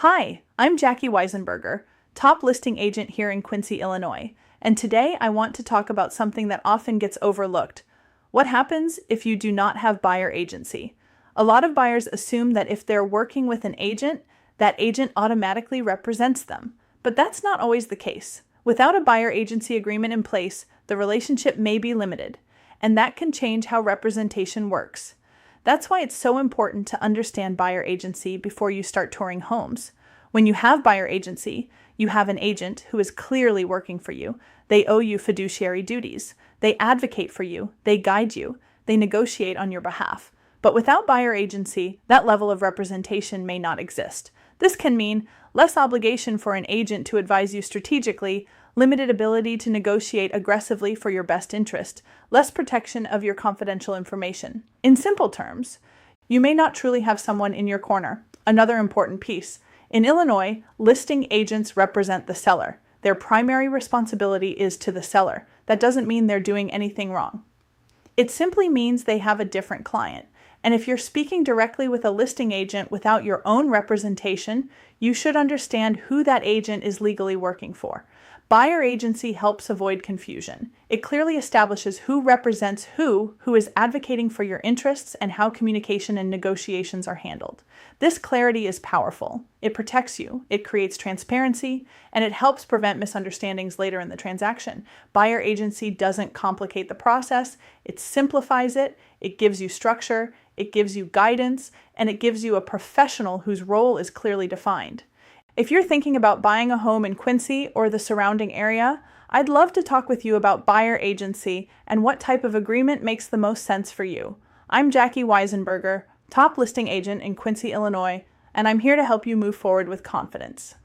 Hi, I'm Jackie Weisenburger, top listing agent here in Quincy, Illinois, and today I want to talk about something that often gets overlooked. What happens if you do not have buyer agency? A lot of buyers assume that if they're working with an agent, that agent automatically represents them. But that's not always the case. Without a buyer agency agreement in place, the relationship may be limited, and that can change how representation works. That's why it's so important to understand buyer agency before you start touring homes. When you have buyer agency, you have an agent who is clearly working for you. They owe you fiduciary duties. They advocate for you. They guide you. They negotiate on your behalf. But without buyer agency, that level of representation may not exist. This can mean less obligation for an agent to advise you strategically, limited ability to negotiate aggressively for your best interest, less protection of your confidential information. In simple terms, you may not truly have someone in your corner. Another important piece. In Illinois, listing agents represent the seller. Their primary responsibility is to the seller. That doesn't mean they're doing anything wrong. It simply means they have a different client. And if you're speaking directly with a listing agent without your own representation, you should understand who that agent is legally working for. Buyer agency helps avoid confusion. It clearly establishes who represents who is advocating for your interests, and how communication and negotiations are handled. This clarity is powerful. It protects you, it creates transparency, and it helps prevent misunderstandings later in the transaction. Buyer agency doesn't complicate the process, it simplifies it, it gives you structure, it gives you guidance, and it gives you a professional whose role is clearly defined. If you're thinking about buying a home in Quincy or the surrounding area, I'd love to talk with you about buyer agency and what type of agreement makes the most sense for you. I'm Jackie Weisenburger, top listing agent in Quincy, Illinois, and I'm here to help you move forward with confidence.